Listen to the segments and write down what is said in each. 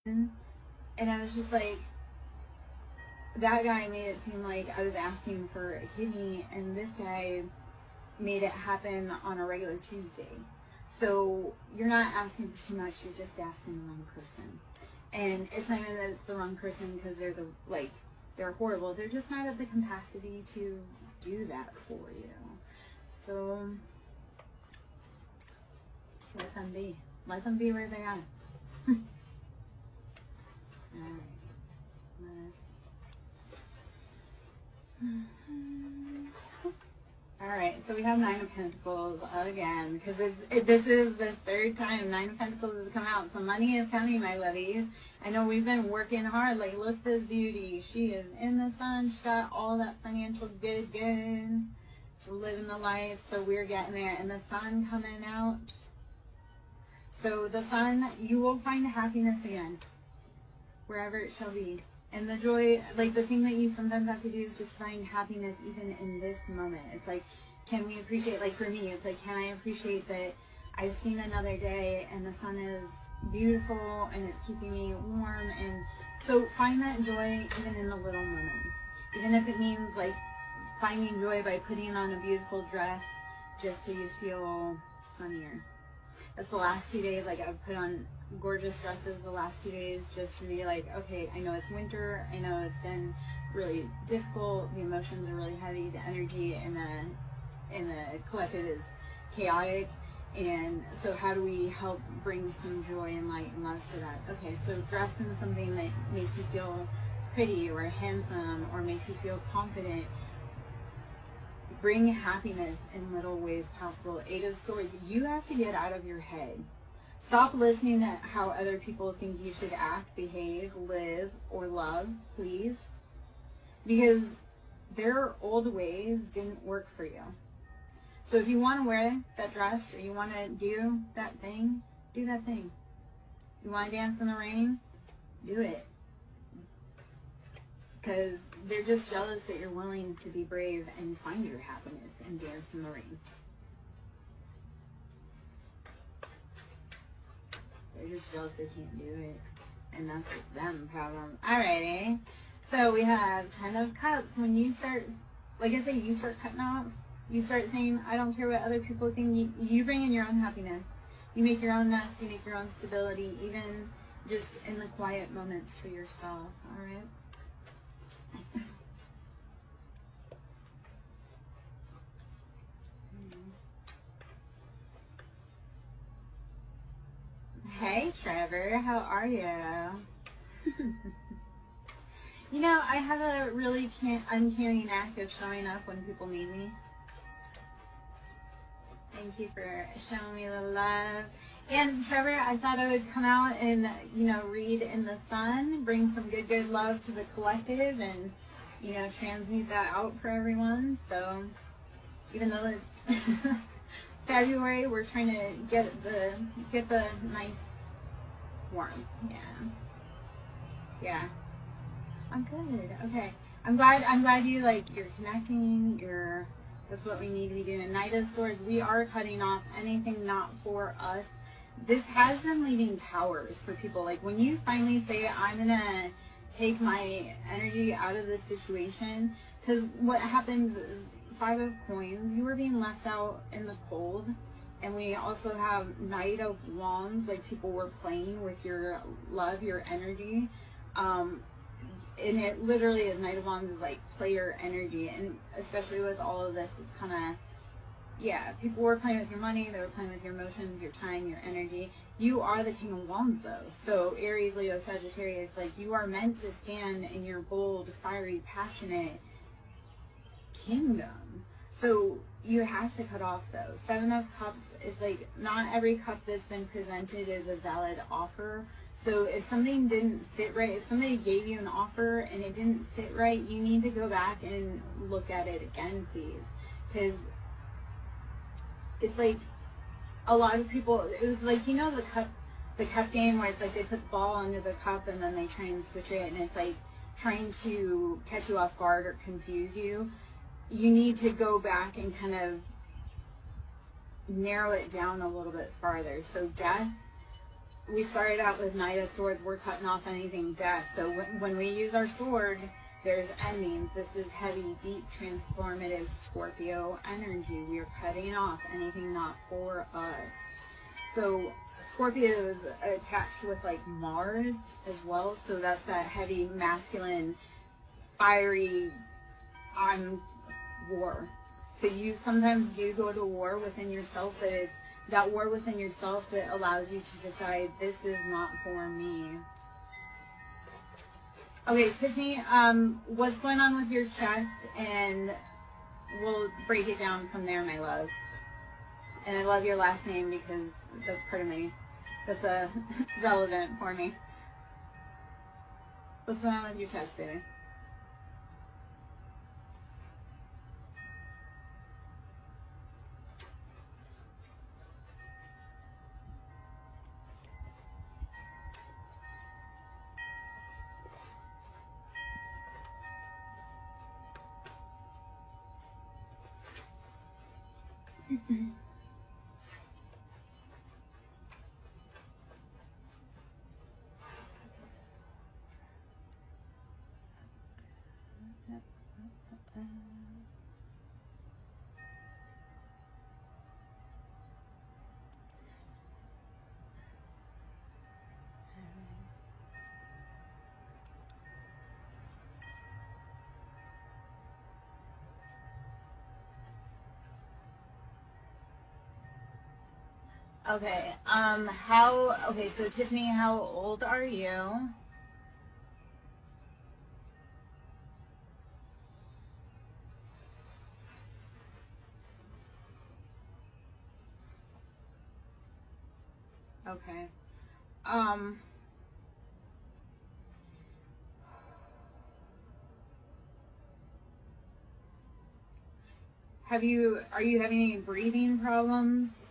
And I was just like, that guy made it seem like I was asking for a kidney, and this guy made it happen on a regular Tuesday. So you're not asking for too much, you're just asking the wrong person. And it's not even that it's the wrong person because they're horrible. They're just not at the capacity to do that for you. So let them be. Let them be where they are. Alright. Alright, so we have Nine of Pentacles again, because this is the third time Nine of Pentacles has come out. So money is coming, my lovies. I know we've been working hard. Like, look at this beauty. She is in the sun. She's got all that financial good. She's living the life, so we're getting there. And the sun coming out. So the sun, you will find happiness again, wherever it shall be. And the joy, like the thing that you sometimes have to do is just find happiness even in this moment. It's like, can we appreciate, like for me, it's like, can I appreciate that I've seen another day and the sun is beautiful and it's keeping me warm? And so find that joy even in the little moments. Even if it means like finding joy by putting on a beautiful dress just so you feel sunnier. That's the last 2 days, like I've put on gorgeous dresses the last 2 days just to be like, okay, I know it's winter, I know it's been really difficult, the emotions are really heavy, the energy in the collective is chaotic, and so how do we help bring some joy and light and love to that? Okay, so dress in something that makes you feel pretty or handsome or makes you feel confident. Bring happiness in little ways possible. Eight of Swords, you have to get out of your head. Stop listening to how other people think you should act, behave, live, or love, please. Because their old ways didn't work for you. So if you want to wear that dress or you want to do that thing, do that thing. You want to dance in the rain? Do it. Because they're just jealous that you're willing to be brave and find your happiness and dance in the rain. They're just jealous they can't do it. And that's a them problem. Alrighty. So we have Ten of Cups. When you start, like I say, you start cutting off. You start saying, I don't care what other people think. You bring in your own happiness. You make your own nest. You make your own stability. Even just in the quiet moments for yourself. Alright? Hey Trevor, how are you? You know, I have a really uncanny knack of showing up when people need me. Thank you for showing me the love. And Trevor, I thought I would come out and, you know, read in the sun, bring some good love to the collective and, you know, transmute that out for everyone. So, even though it's February, we're trying to get the nice warmth. Yeah. I'm good. Okay. I'm glad you you're connecting. That's what we need to be doing. Knight of Swords, we are cutting off anything not for us. This has been leaving towers for people. Like when you finally say, I'm gonna take my energy out of this situation, because what happens is Five of Coins, you were being left out in the cold. And we also have Knight of Wands, like people were playing with your love, your energy. And it literally is, Knight of Wands is like player energy. And especially with all of this, it's kind of, yeah, people were playing with your money, they were playing with your emotions, your time, your energy. You are the King of Wands though. So Aries, Leo, Sagittarius, like you are meant to stand in your bold, fiery, passionate kingdom. So you have to cut off those. Seven of Cups is like, not every cup that's been presented is a valid offer. So if something didn't sit right, if somebody gave you an offer and it didn't sit right, you need to go back and look at it again, please. Because it's like a lot of people, it was like, you know, the cup game where it's like they put the ball under the cup and then they try and switch it and it's like trying to catch you off guard or confuse you. You need to go back and kind of narrow it down a little bit farther. So death, we started out with Knight of Swords. We're cutting off anything death. So when we use our sword, there's endings. This is heavy, deep, transformative Scorpio energy. We are cutting off anything not for us. So Scorpio is attached with like Mars as well. So that's that heavy, masculine, fiery, on war. So you sometimes do go to war within yourself, but it's that war within yourself that allows you to decide, this is not for me. Okay, Tiffany, what's going on with your chest? And we'll break it down from there, my love. And I love your last name because that's part of me. That's relevant for me. What's going on with your chest, baby? Okay, okay, so Tiffany, how old are you? Okay. Are you having any breathing problems?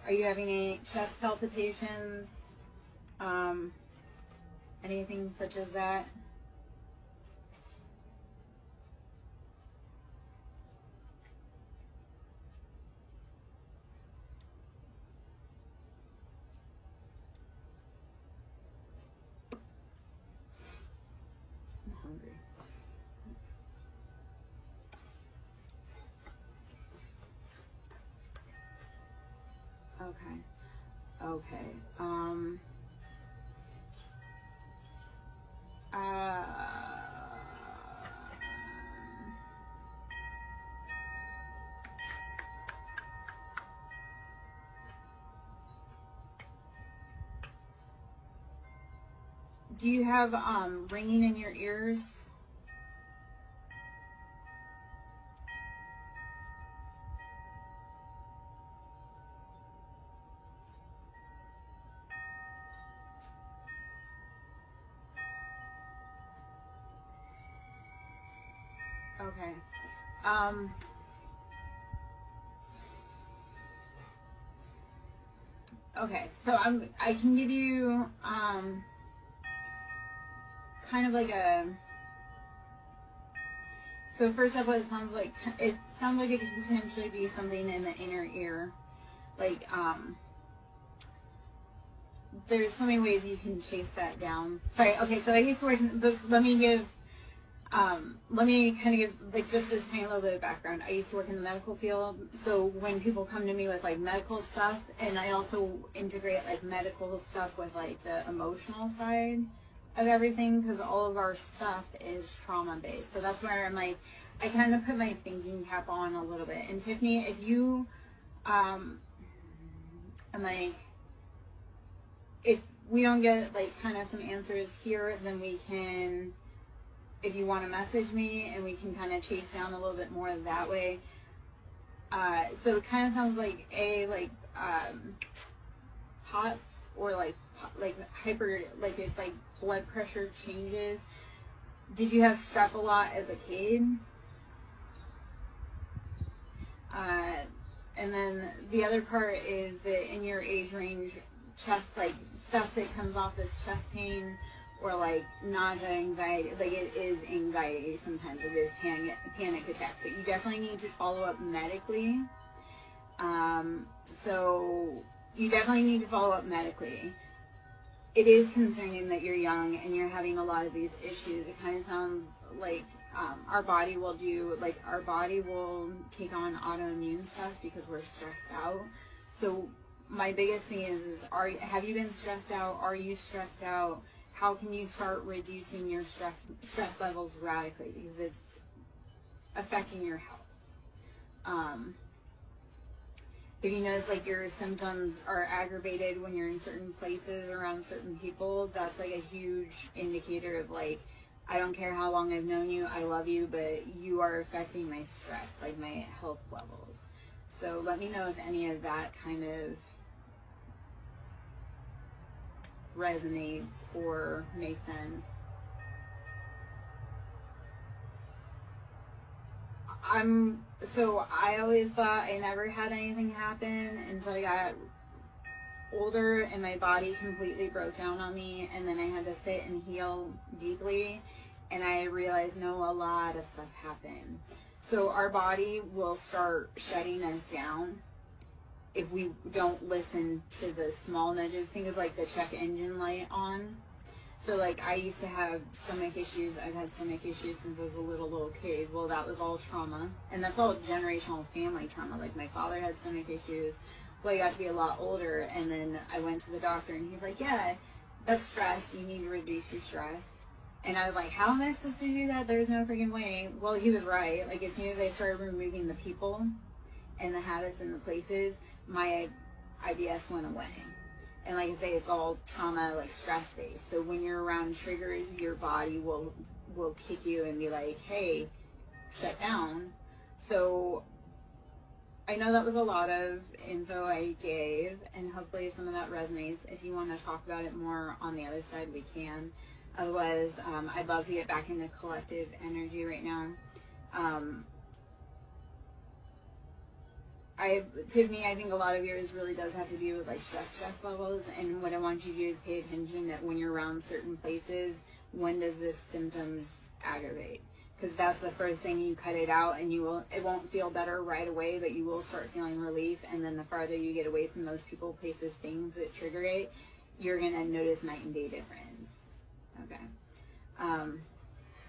Are you having any chest palpitations? Anything such as that? I'm hungry. Okay. Okay. Do you have ringing in your ears? Okay. Okay, so I can give you kind of like a. So first up, it sounds like it could potentially be something in the inner ear, like there's so many ways you can chase that down. Sorry. Okay, so I used to work. Let me kind of give like just this tiny little bit of background. I used to work in the medical field, so when people come to me with like medical stuff, and I also integrate like medical stuff with like the emotional side of everything, because all of our stuff is trauma based. So that's where I'm like, I kind of put my thinking cap on a little bit. And Tiffany, if you, I'm like, if we don't get like kind of some answers here, then we can, if you want to message me and we can kind of chase down a little bit more that way. So it kind of sounds like POTS or like hyper, like it's like blood pressure changes. Did you have strep a lot as a kid? And then the other part is that in your age range, chest, like stuff that comes off as chest pain or like nausea, anxiety, like it is anxiety sometimes, it is panic attacks, but you definitely need to follow up medically. So you definitely need to follow up medically. it is concerning that you're young and you're having a lot of these issues. It kind of sounds like our body will take on autoimmune stuff because we're stressed out. So my biggest thing is have you been stressed out? Are you stressed out? How can you start reducing your stress levels radically, because it's affecting your health. If you notice like your symptoms are aggravated when you're in certain places around certain people, that's like a huge indicator of like, I don't care how long I've known you, I love you, but you are affecting my stress, like my health levels. So let me know if any of that kind of resonates or makes sense. I always thought I never had anything happen until I got older and my body completely broke down on me, and then I had to sit and heal deeply, and I realized, no, a lot of stuff happened. So our body will start shutting us down if we don't listen to the small nudges. Think of like the check engine light on. So like I used to have stomach issues. I've had stomach issues since I was a little kid. Well, that was all trauma, and that's all generational family trauma. Like my father had stomach issues. Well, I got to be a lot older, and then I went to the doctor, and he's like, yeah, that's stress. You need to reduce your stress. And I was like, how am I supposed to do that? There's no freaking way. Well, he was right. Like as soon as I started removing the people and the habits and the places, my IBS went away. And like I say, it's all trauma, like stress-based. So when you're around triggers, your body will kick you and be like, hey, shut down. So I know that was a lot of info I gave, and hopefully some of that resonates. If you want to talk about it more on the other side, we can. Otherwise, I'd love to get back into collective energy right now. To me, I think a lot of yours really does have to do with like stress levels, and what I want you to do is pay attention that when you're around certain places, when does this symptoms aggravate? Because that's the first thing. You cut it out, and it won't feel better right away, but you will start feeling relief. And then the farther you get away from those people, places, things that trigger it, you're gonna notice night and day difference. Okay.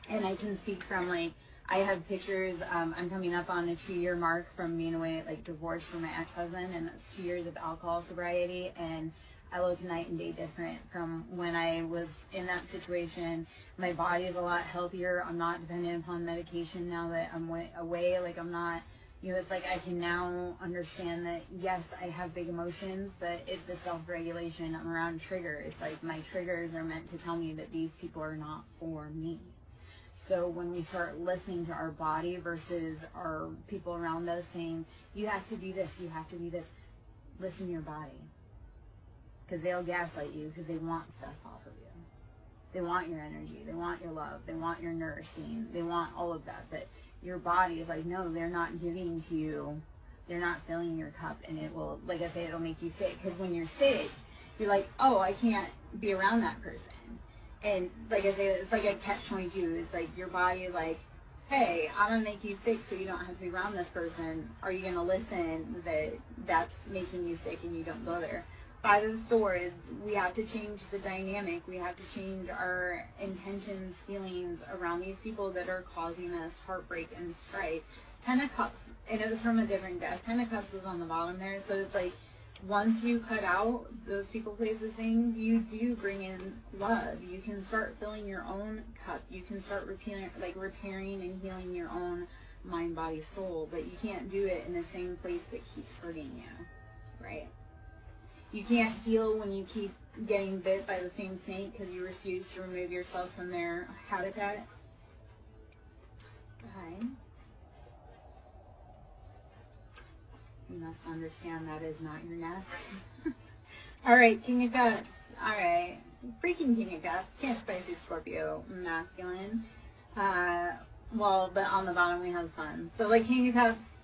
And I can speak from like, I have pictures. I'm coming up on a 2-year mark from being away, like divorced from my ex-husband, and that's 2 years of alcohol sobriety. And I look night and day different from when I was in that situation. My body is a lot healthier. I'm not dependent upon medication now that I'm away. Like I'm not, it's like I can now understand that, yes, I have big emotions, but it's the self-regulation. I'm around triggers. Like my triggers are meant to tell me that these people are not for me. So when we start listening to our body versus our people around us saying, you have to do this, you have to do this, listen to your body. Because they'll gaslight you because they want stuff off of you. They want your energy. They want your love. They want your nourishing. They want all of that. But your body is like, no, they're not giving to you. They're not filling your cup. And it will, like I say, it'll make you sick. Because when you're sick, you're like, oh, I can't be around that person. And like I say, it's like a catch-22. It's like your body is like, hey, I'm going to make you sick so you don't have to be around this person. Are you going to listen that that's making you sick and you don't go there? By the store is we have to change the dynamic. We have to change our intentions, feelings around these people that are causing us heartbreak and strife. 10 of Cups, and it was from a different deck. 10 of Cups was on the bottom there. So it's like once you cut out those people, places, things, you do bring in love. You can start filling your own cup. You can start repairing and healing your own mind, body, soul. But you can't do it in the same place that keeps hurting you, right? You can't heal when you keep getting bit by the same snake because you refuse to remove yourself from their habitat. Okay. You must understand that is not your nest. All right, King of Cups. All right. Freaking King of Cups. Can't spicy Scorpio. Masculine. But on the bottom we have Sun. So like King of Cups,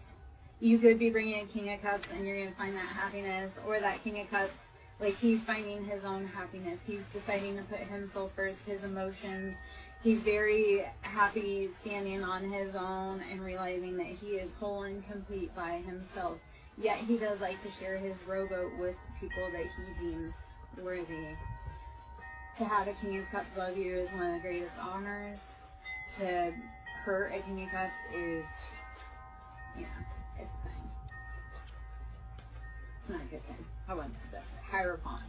you could be bringing a King of Cups and you're going to find that happiness, or that King of Cups, like he's finding his own happiness. He's deciding to put himself first, his emotions. He's very happy standing on his own and realizing that he is whole and complete by himself. Yet he does like to share his rowboat with people that he deems worthy. To have a King of Cups love you is one of the greatest honors. To hurt a King of Cups is, yeah, it's a thing. It's not a good thing. I want to say Hierophant.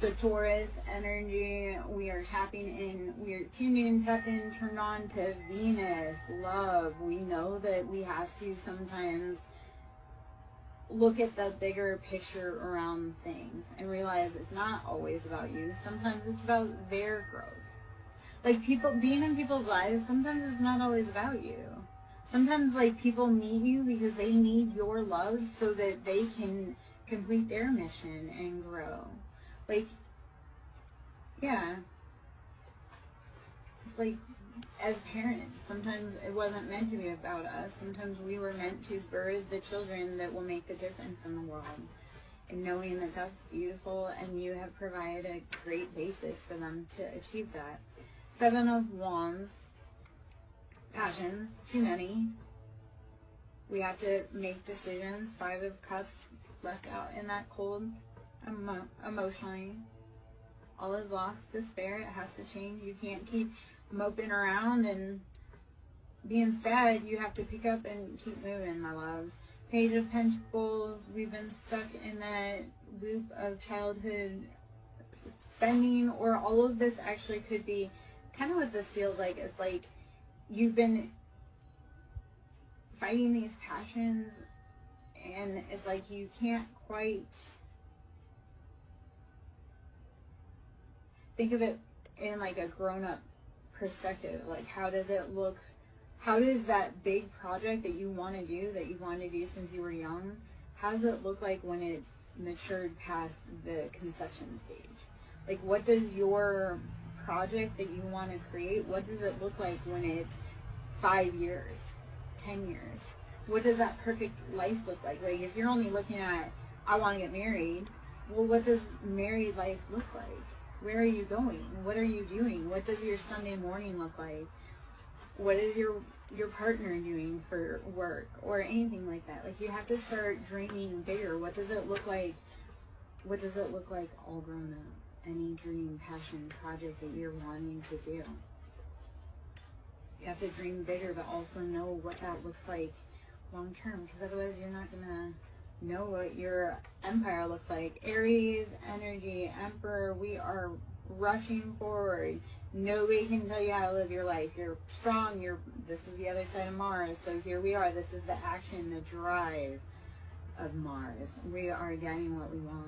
The Taurus energy, we are tapping in, we are tuned in, tapped in, turned on to Venus, love. We know that we have to sometimes look at the bigger picture around things and realize it's not always about you. Sometimes it's about their growth. Like people, being in people's lives, sometimes it's not always about you. Sometimes like people meet you because they need your love so that they can complete their mission and grow. Like, yeah. It's like, as parents, sometimes it wasn't meant to be about us. Sometimes we were meant to birth the children that will make the difference in the world. And knowing that that's beautiful and you have provided a great basis for them to achieve that. 7 of Wands. Passions. Too many. We have to make decisions. 5 of Cups left out in that cold. Emotionally. All is lost. Despair. It has to change. You can't keep moping around and being sad. You have to pick up and keep moving, my loves. Page of Pentacles. We've been stuck in that loop of childhood spending, or all of this actually could be kind of what this feels like. It's like you've been fighting these passions and it's like you can't quite think of it in like a grown-up perspective. Like, how does it look? How does that big project that you want to do, since you were young, how does it look like when it's matured past the conception stage? Like, what does your project that you want to create, what does it look like when it's 5 years, 10 years? What does that perfect life look like? Like, if you're only looking at, I want to get married, well, what does married life look like? Where are you going? What are you doing? What does your Sunday morning look like? What is your partner doing for work or anything like that? Like, you have to start dreaming bigger. What does it look like? What does it look like all grown up? Any dream, passion, project that you're wanting to do. You have to dream bigger, but also know what that looks like long term, because otherwise you're not going to know what your empire looks like. Aries energy, Emperor, we are rushing forward. Nobody can tell you how to live your life. You're strong. This is the other side of Mars. So here we are. This is the action, the drive of Mars. We are getting what we want.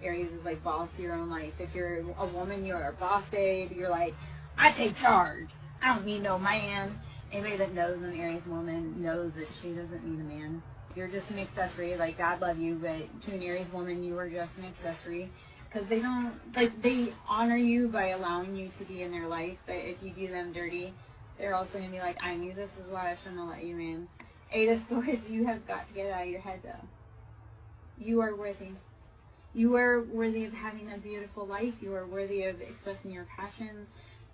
Aries is like boss of your own life. If you're a woman, you're a boss babe. You're like, I take charge. I don't need no man. Anybody that knows an Aries woman knows that she doesn't need a man. You're just an accessory. Like, God love you, but to an Aries woman, you are just an accessory. Because they don't, like, they honor you by allowing you to be in their life, but if you do them dirty, they're also going to be like, I knew this is why I shouldn't have let you in. 8 of Swords, you have got to get it out of your head, though. You are worthy. You are worthy of having a beautiful life. You are worthy of expressing your passions.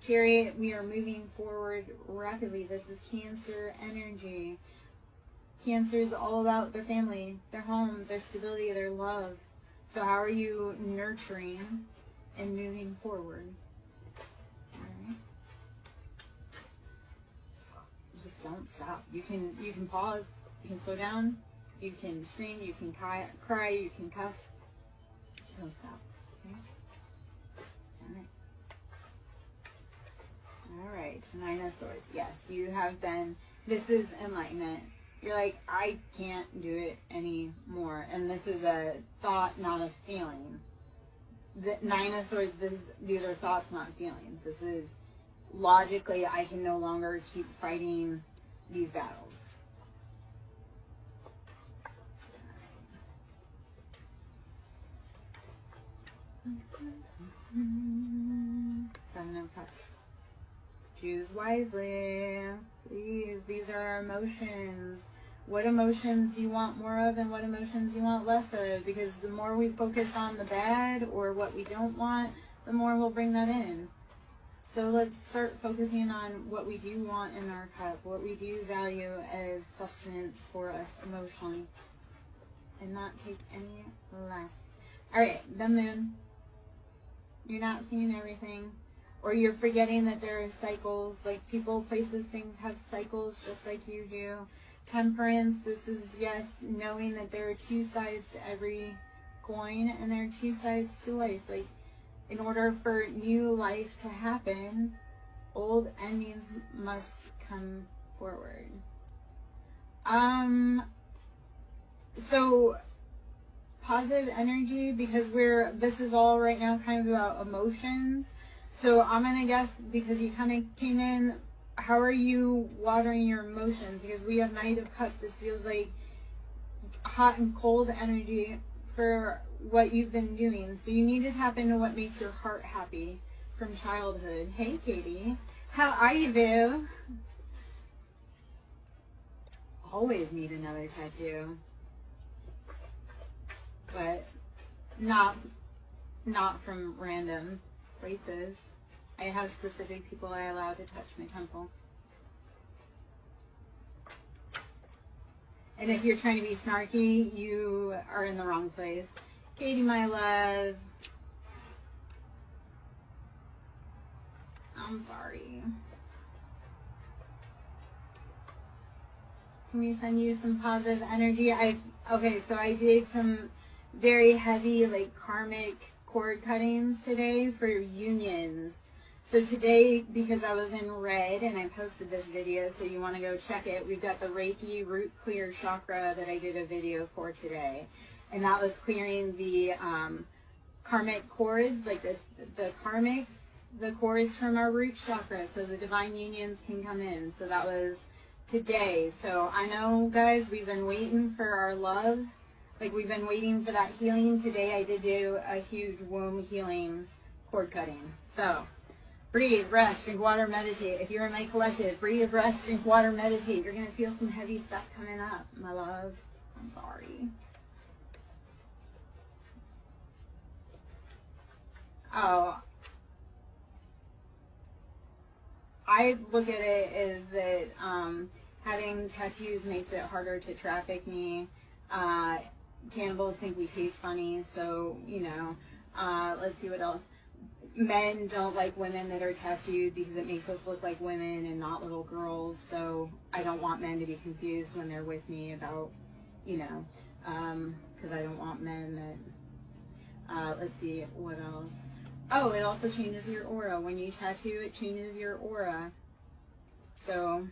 Chariot, we are moving forward rapidly. This is Cancer energy. Cancer is all about their family, their home, their stability, their love. So how are you nurturing and moving forward? All right. Just don't stop. You can pause. You can slow down. You can scream. You can cry. You can cuss. Don't stop. Okay? All right. 9 of Swords. Yes, you have been. This is enlightenment. You're like, I can't do it anymore. And this is a thought, not a feeling. The 9 of Swords, these are thoughts, not feelings. This is logically, I can no longer keep fighting these battles. Seven of Cups. Choose wisely. Please, these are our emotions. What emotions do you want more of and what emotions do you want less of? Because the more we focus on the bad or what we don't want, the more we'll bring that in. So let's start focusing on what we do want in our cup, what we do value as sustenance for us emotionally, and not take any less. All right, the Moon. You're not seeing everything. Or you're forgetting that there are cycles, like people, places, things have cycles just like you do. Temperance, this is, yes, knowing that there are two sides to every coin, and there are two sides to life. Like, in order for new life to happen, old endings must come forward. So positive energy, because this is all right now kind of about emotions. So I'm gonna guess, because you kind of came in, how are you watering your emotions? Because we have Knight of Cups. This feels like hot and cold energy for what you've been doing. So you need to tap into what makes your heart happy from childhood. Hey, Katie. How are you, boo? Always need another tattoo. But not from random places. I have specific people I allow to touch my temple. And if you're trying to be snarky, you are in the wrong place. Katie, my love. I'm sorry. Can we send you some positive energy? Okay, so I did some very heavy, like, karmic cord cuttings today for unions. So today, because I was in red and I posted this video, so you want to go check it, we've got the Reiki root clear chakra that I did a video for today. And that was clearing the karmic cords, like the karmics, the cords from our root chakra, so the divine unions can come in. So that was today. So I know, guys, we've been waiting for our love. Like, we've been waiting for that healing. Today I did do a huge womb healing cord cutting. So breathe, rest, drink water, meditate. If you're in my collective, breathe, rest, drink water, meditate. You're going to feel some heavy stuff coming up, my love. I'm sorry. Oh, I look at it as that having tattoos makes it harder to traffic me. Cannibals think we taste funny, so, you know, let's see what else. Men don't like women that are tattooed because it makes us look like women and not little girls, so I don't want men to be confused when they're with me about, you know, because I don't want men that, let's see, what else. Oh, it also changes your aura. When you tattoo, it changes your aura. So,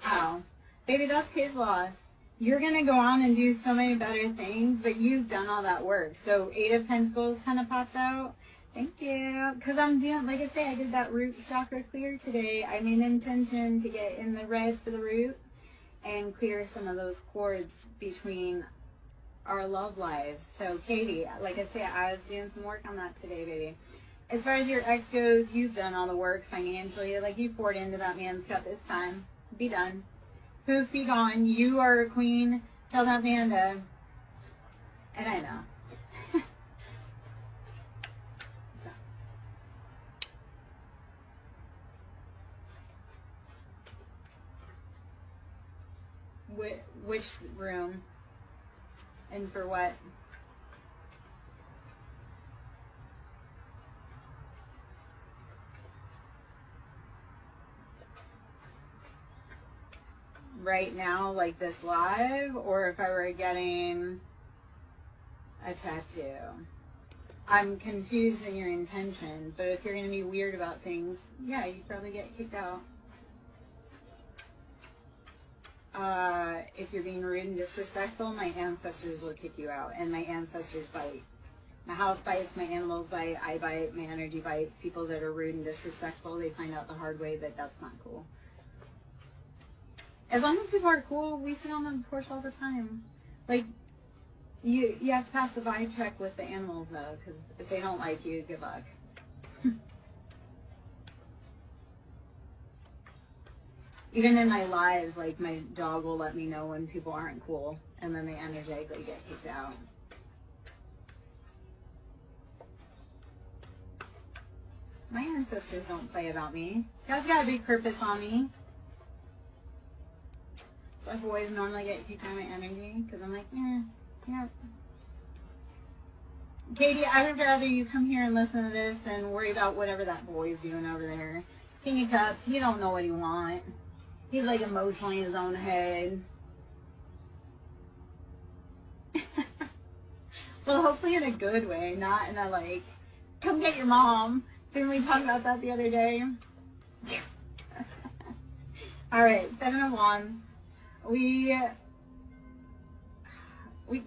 wow. Baby, that's his loss. You're going to go on and do so many better things, but you've done all that work. So, Eight of Pentacles kind of pops out. Thank you. Because I'm doing, like I say, I did that root chakra clear today. I made an intention to get in the red for the root and clear some of those cords between our love lives. So, Katie, like I say, I was doing some work on that today, baby. As far as your ex goes, you've done all the work financially. Like, you poured into that man's cup this time. Be done. Poof, be gone. You are a queen. Tell that man to... And I know. Which room? And for what? Right now, like this live, or if I were getting a tattoo? I'm confused in your intention, but if you're going to be weird about things, yeah, you'd probably get kicked out. If you're being rude and disrespectful, my ancestors will kick you out, and my ancestors bite. My house bites, my animals bite, I bite, my energy bites. People that are rude and disrespectful, they find out the hard way that that's not cool. As long as people are cool, we sit on the porch all the time. Like, you have to pass the vibe check with the animals, though, because if they don't like you, good luck. Even in my lives, like, my dog will let me know when people aren't cool, and then they energetically get kicked out. My ancestors don't play about me. God's got a big purpose on me. So I always normally get kicked out of my energy, because I'm like, yeah. Katie, I would rather you come here and listen to this and worry about whatever that boy's doing over there. King of Cups, you don't know what he wants. He's like emotionally in his own head. Well, hopefully in a good way, not in a like, come get your mom. Didn't we talk about that the other day? Alright, Seven of Wands.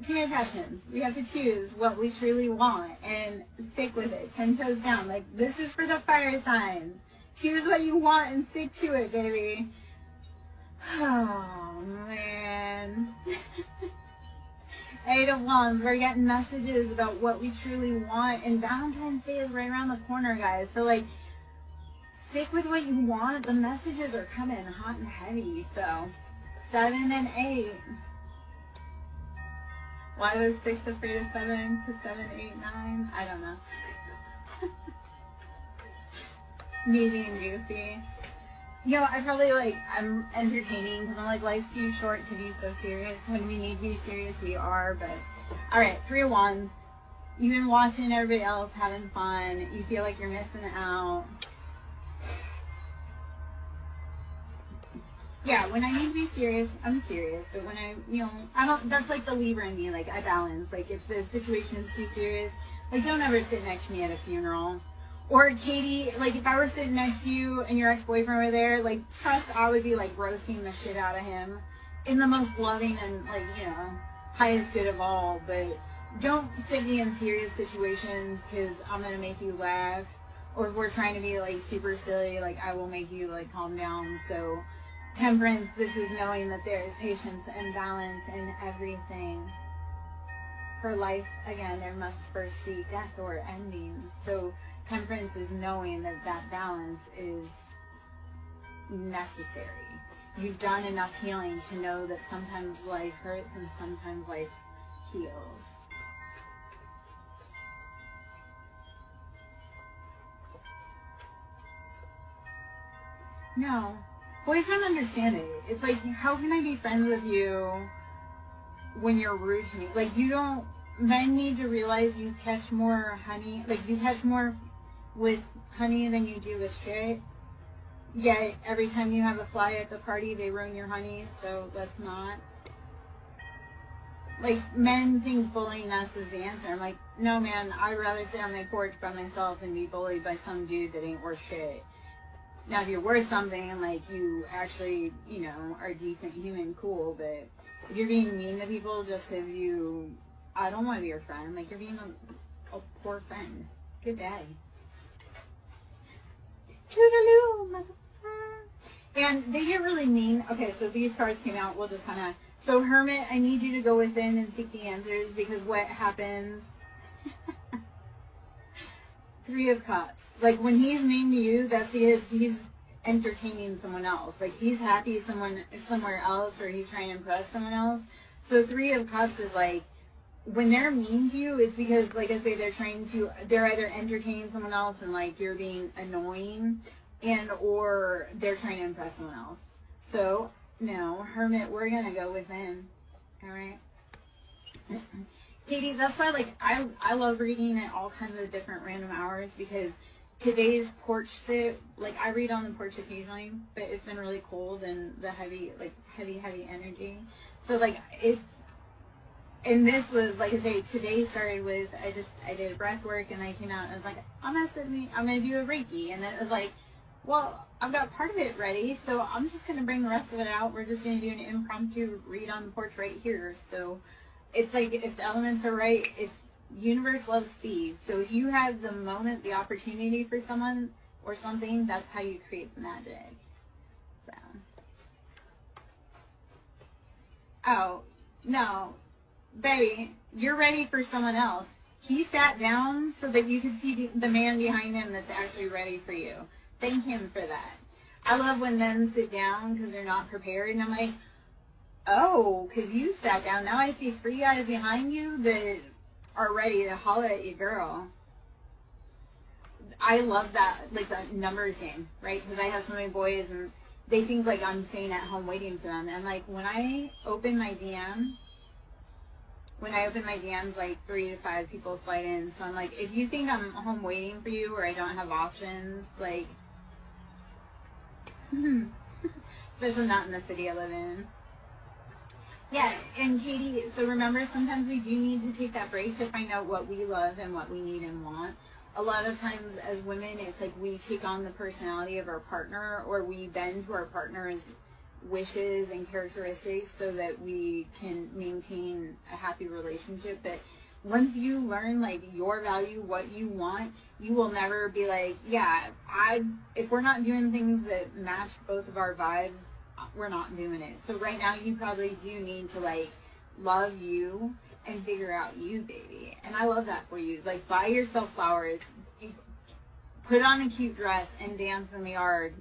Two attachments. We have to choose what we truly want and stick with it. 10 toes down. Like, this is for the fire signs. Choose what you want and stick to it, baby. Oh, man. Eight of Wands. We're getting messages about what we truly want. And Valentine's Day is right around the corner, guys. So, like, stick with what you want. The messages are coming hot and heavy. So, 7 and 8. Why was 6 afraid of 7 to 7, 8, 9? I don't know. Me being goofy. You know, I probably, like, I'm entertaining because I'm like, life's too short to be so serious. When we need to be serious, we are. But, alright, 3 of Wands. You've been watching everybody else having fun. You feel like you're missing out. Yeah, when I need to be serious, I'm serious. But when that's like the Libra in me. Like, I balance. Like, if the situation is too serious, like, don't ever sit next to me at a funeral. Or, Katie, like, if I were sitting next to you and your ex-boyfriend were there, like, trust I would be, like, roasting the shit out of him in the most loving and, like, highest good of all. But don't sit me in serious situations because I'm going to make you laugh. Or if we're trying to be, like, super silly, like, I will make you, like, calm down. So, Temperance, this is knowing that there is patience and balance in everything. For life, again, there must first be death or endings. So, Temperance is knowing that that balance is necessary. You've done enough healing to know that sometimes life hurts and sometimes life heals. No. Boys don't understand it. It's like, how can I be friends with you when you're rude to me? Like, men need to realize you catch more honey, like, you catch more with honey than you do with shit. Yet, every time you have a fly at the party, they ruin your honey, so let's not. Like, men think bullying us is the answer. I'm like, no, man, I'd rather sit on my porch by myself than be bullied by some dude that ain't worth shit. Now, if you're worth something, like, you actually, are a decent human, cool, but if you're being mean to people just because I don't want to be your friend, like, you're being a poor friend. Good day. Toodaloo, motherfucker. And they get really mean. Okay, so these cards came out, we'll just kind of, so Hermit, I need you to go within and seek the answers, because what happens... 3 of Cups. Like, when he's mean to you, that's because he's entertaining someone else. Like, he's happy somewhere else, or he's trying to impress someone else. So 3 of Cups is like, when they're mean to you, it's because, like I say, they're either entertaining someone else and, like, you're being annoying, or they're trying to impress someone else. So, no, Hermit, we're gonna go within. Alright? Katie, that's why, like, I love reading at all kinds of different random hours, because today's porch sit, like, I read on the porch occasionally, but it's been really cold and the heavy energy. So, like, and this was, like I say, today started with, I did breath work, and I came out and I was like, I'm going to do a Reiki. And then it was like, well, I've got part of it ready, so I'm just going to bring the rest of it out. We're just going to do an impromptu read on the porch right here. So, it's like, if the elements are right, universe loves speed. So if you have the moment, the opportunity for someone or something, that's how you create the magic. So. Oh, no. Baby, you're ready for someone else. He sat down so that you could see the man behind him that's actually ready for you. Thank him for that. I love when men sit down because they're not prepared, and I'm like, oh, because you sat down. Now I see 3 guys behind you that are ready to holler at you, girl. I love that, like, the numbers game, right? Because I have so many boys, and they think, like, I'm staying at home waiting for them. And, like, when I open my DM, when I open my DMs, like 3 to 5 people slide in. So I'm like, if you think I'm home waiting for you or I don't have options, like, especially not in the city I live in. Yeah, and Katie, so remember, sometimes we do need to take that break to find out what we love and what we need and want. A lot of times as women, it's like we take on the personality of our partner, or we bend to our partner's wishes and characteristics so that we can maintain a happy relationship. But once you learn, like, your value, what you want, you will never be like, yeah, if we're not doing things that match both of our vibes, we're not doing it. So right now you probably do need to, like, love you and figure out you, baby. And I love that for you. Like, buy yourself flowers, put on a cute dress and dance in the yard.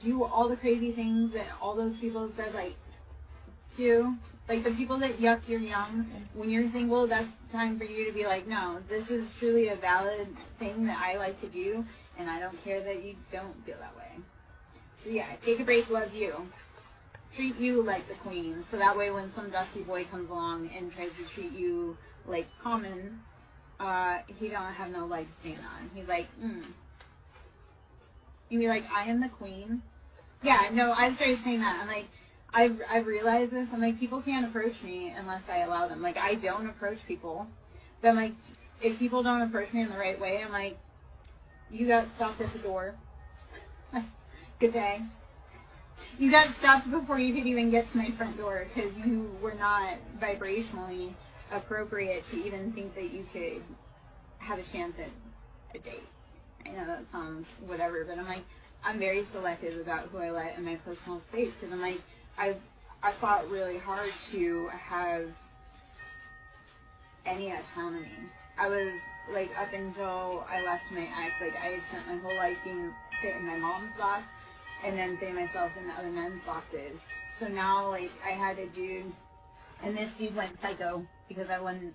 Do all the crazy things that all those people said, like, do. Like, the people that yuck your yum, when you're single, that's time for you to be like, no, this is truly a valid thing that I like to do, and I don't care that you don't feel that way. So yeah, take a break, love you. Treat you like the queen, so that way when some dusty boy comes along and tries to treat you like common, he don't have no leg to stand on. He's like, You be like, I am the queen? Yeah, no, I started saying that. I'm like, I've realized this. I'm like, people can't approach me unless I allow them. Like, I don't approach people. But I'm like, if people don't approach me in the right way, I'm like, you got stopped at the door. Good day. You got stopped before you could even get to my front door because you were not vibrationally appropriate to even think that you could have a chance at a date. I know that sounds whatever, but I'm like, I'm very selective about who I let in my personal space because I'm like, I fought really hard to have any autonomy. I was like, up until I left my ex, like, I had spent my whole life being fit in my mom's box and then fitting myself in the other men's boxes. So now, like, I had a dude, and this dude went psycho because I wasn't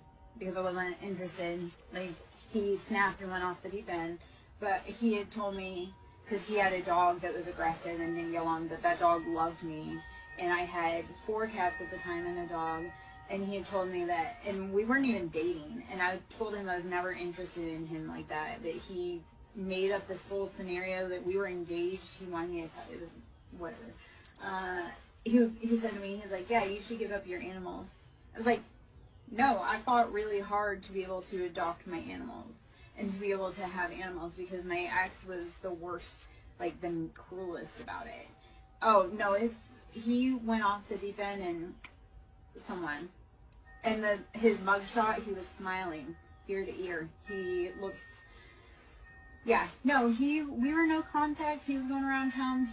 interested. Like, he snapped and went off the deep end. But he had told me, because he had a dog that was aggressive and didn't get along, but that dog loved me. And I had 4 cats at the time and a dog. And he had told me that, and we weren't even dating. And I told him I was never interested in him like that. That he made up this whole scenario that we were engaged. He wanted me to tell you, whatever. He said to me, he's like, yeah, you should give up your animals. I was like, no, I fought really hard to be able to adopt my animals and to be able to have animals because my ex was the worst, like the cruelest about it. Oh, no, he went off the deep end and someone. And his mugshot, he was smiling ear to ear. He looks, yeah, no, we were no contact. He was going around telling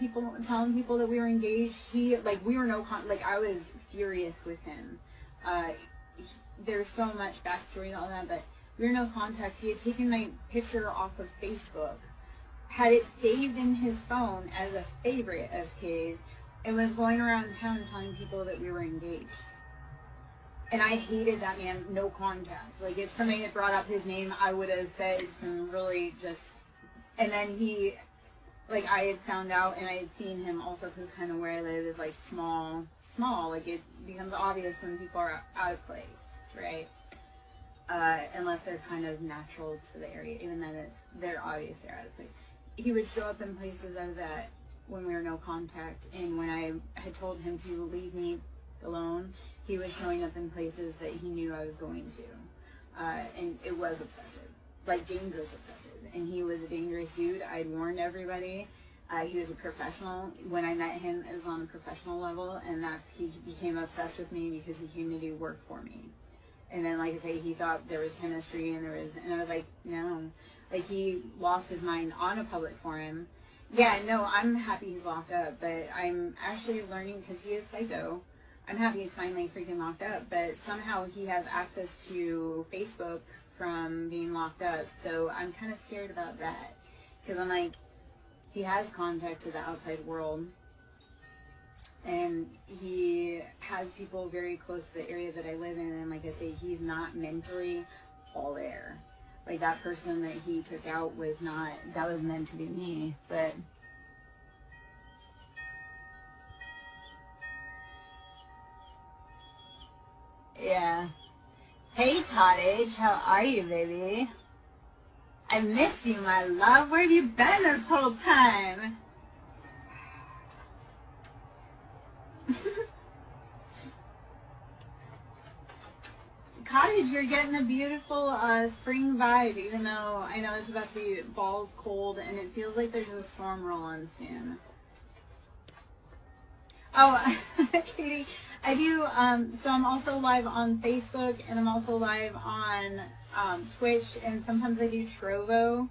people that we were engaged. We were no contact. Like, I was furious with him. There's so much backstory and all that, but we were no contact. He had taken my picture off of Facebook, had it saved in his phone as a favorite of his, and was going around town telling people that we were engaged. And I hated that man, no contact. Like, if somebody had brought up his name, I would have said some really just... And then like, I had found out, and I had seen him also, because kind of where I live is, like, small. Like, it becomes obvious when people are out of place, right? Unless they're kind of natural to the area, even then they're obvious they're out of place. He would show up in places I was at when we were no contact, and when I had told him to leave me alone, he was showing up in places that he knew I was going to. And it was obsessive. Like, dangerous obsessive. And he was a dangerous dude. I'd warned everybody. He was a professional. When I met him, it was on a professional level, and he became obsessed with me because he came to do work for me. And then, like I say, he thought there was chemistry, and I was like, no. Like, he lost his mind on a public forum. Yeah, no, I'm happy he's locked up, but I'm actually learning, because he is psycho, I'm happy he's finally freaking locked up, but somehow he has access to Facebook from being locked up, so I'm kind of scared about that, because I'm like, he has contact to the outside world, and he has people very close to the area that I live in, and like I say, he's not mentally all there. Like, that person that he took out was not, that was meant to be me, but... yeah. Hey, Cottage, how are you, baby? I miss you, my love. Where have you been this whole time? Cottage, you're getting a beautiful spring vibe, even though I know it's about to be balls cold, and it feels like there's a storm rolling soon. Oh, Katie, I do, so I'm also live on Facebook, and I'm also live on Twitch, and sometimes I do Trovo,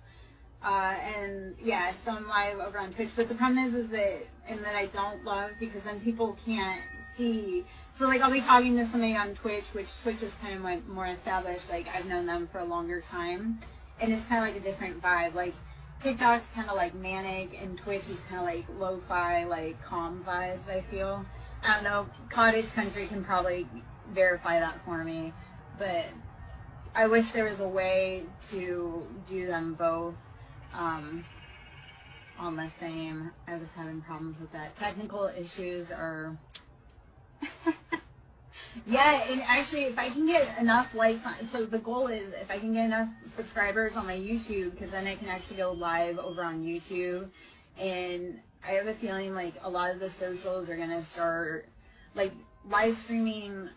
and yeah, so I'm live over on Twitch, but the problem is that, and that I don't love, because then people can't see, so like I'll be talking to somebody on Twitch, which Twitch is kind of like more established, like I've known them for a longer time, and it's kind of like a different vibe, like TikTok's kind of like manic, and Twitch is kind of like lo-fi, like calm vibes, I feel. I don't know, Cottage Country can probably verify that for me, but I wish there was a way to do them both on the same. I was having problems with that. Technical issues are... Yeah, and actually, if I can get enough likes, so the goal is if I can get enough subscribers on my YouTube, because then I can actually go live over on YouTube, and I have a feeling like a lot of the socials are going to start, like live streaming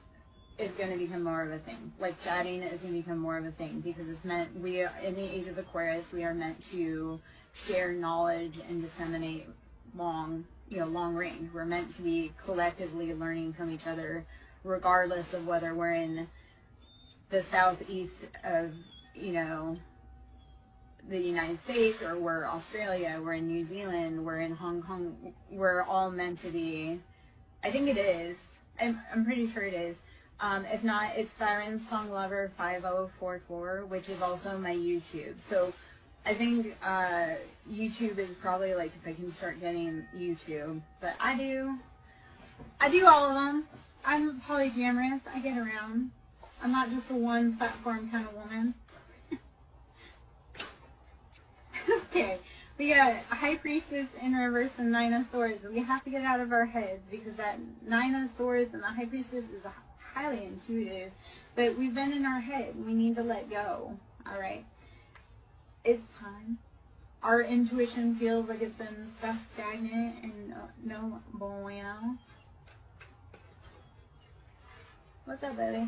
is going to become more of a thing. Like chatting is going to become more of a thing, because it's meant, we are, in the age of Aquarius, we are meant to share knowledge and disseminate long range. We're meant to be collectively learning from each other, regardless of whether we're in the southeast of, the United States, or we're Australia, we're in New Zealand, we're in Hong Kong. We're all meant to be, I think it is, I'm pretty sure it is. If not, it's SirenSong Lover 5044, which is also my YouTube. So I think YouTube is probably like if I can start getting YouTube. But I do all of them. I'm polyamorous. I get around. I'm not just a one platform kind of woman. Okay, we got High Priestess in reverse and Nine of Swords. We have to get out of our heads, because that Nine of Swords and the High Priestess is highly intuitive, but we've been in our head. We need to let go. All right, it's time. Our intuition feels like it's been stuck stagnant and no bueno. What's up, baby?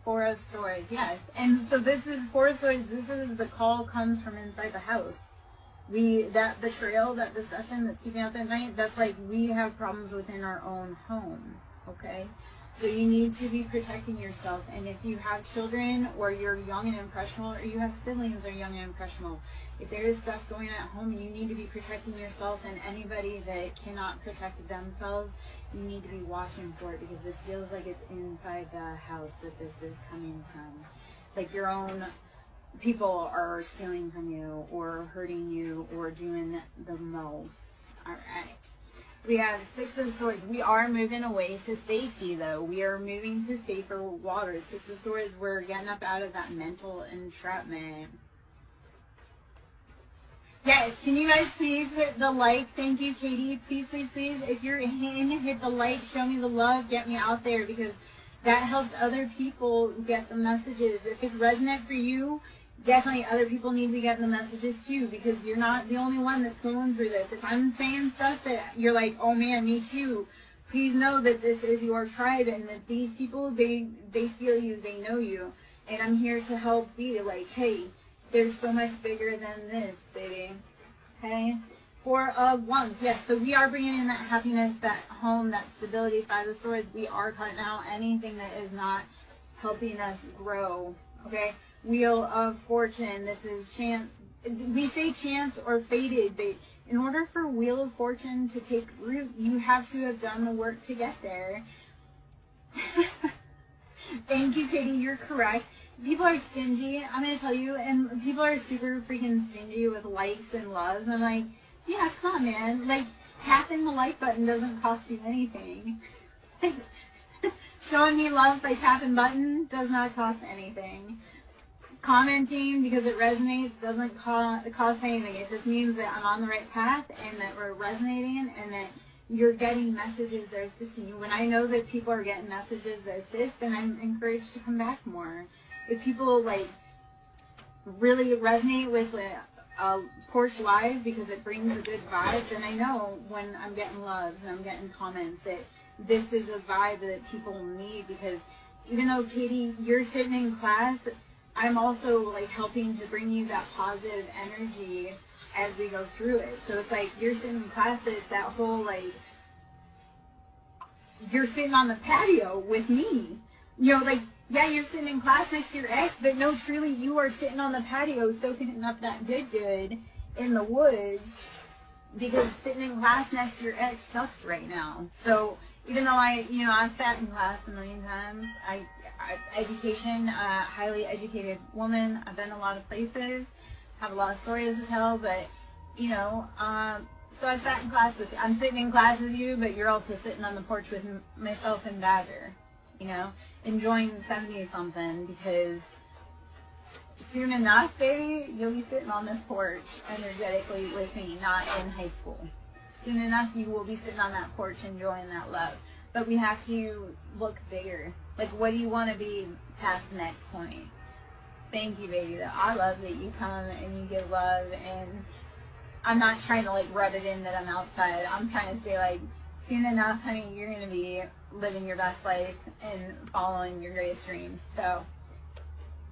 Four of Swords, yes. And so this is Four of Swords. This is the call comes from inside the house. That betrayal, that deception that's keeping up at night, that's like we have problems within our own home, okay? So you need to be protecting yourself. And if you have children, or you're young and impressionable, or you have siblings that are young and impressionable, if there is stuff going on at home, you need to be protecting yourself. And anybody that cannot protect themselves, you need to be watching for it, because this feels like it's inside the house that this is coming from. Like your own people are stealing from you, or hurting you, or doing the most. All right. We have Six of Swords. We are moving away to safety, though. We are moving to safer waters. Six of Swords, we're getting up out of that mental entrapment. Yes, can you guys please hit the like? Thank you, Katie. Please, please, please. If you're in, hit the like. Show me the love. Get me out there, because that helps other people get the messages. If it's resonant for you, definitely other people need to get the messages too, because you're not the only one that's going through this. If I'm saying stuff that you're like, oh man, me too, please know that this is your tribe, and that these people, they feel you, they know you. And I'm here to help be like, hey, there's so much bigger than this, baby. Okay? Four of Wands. Yes, so we are bringing in that happiness, that home, that stability. Five of Swords. We are cutting out anything that is not helping us grow. Okay? Wheel of Fortune. This is chance. We say chance or fated, but in order for Wheel of Fortune to take root, you have to have done the work to get there. Thank you, Katie. You're correct. People are stingy, I'm going to tell you, and people are super freaking stingy with likes and loves. I'm like, yeah, come on, man. Like, tapping the like button doesn't cost you anything. Showing me love by tapping button does not cost anything. Commenting because it resonates doesn't cost anything. It just means that I'm on the right path, and that we're resonating, and that you're getting messages that are assisting you. When I know that people are getting messages that assist, then I'm encouraged to come back more. If people like really resonate with a Porsche Live because it brings a good vibe, then I know when I'm getting loves and I'm getting comments that this is a vibe that people need, because even though, Katie, you're sitting in class, I'm also like helping to bring you that positive energy as we go through it. So it's like you're sitting in class, it's that whole like, you're sitting on the patio with me. You know, like, yeah, you're sitting in class next to your ex, but no, truly, you are sitting on the patio soaking up that good in the woods, because sitting in class next to your ex sucks right now. So even though I've sat in class a million times, education, highly educated woman, I've been a lot of places, have a lot of stories to tell, but, so I sat in class with you. I'm sitting in class with you, but you're also sitting on the porch with myself and Badger, enjoying 70-something, because soon enough, baby, you'll be sitting on this porch energetically with me, not in high school. Soon enough, you will be sitting on that porch enjoying that love. But we have to look bigger. Like, what do you want to be past the next point? Thank you, baby. I love that you come and you give love, and I'm not trying to, like, rub it in that I'm outside. I'm trying to say, like, soon enough, honey, you're going to be living your best life and following your greatest dreams. So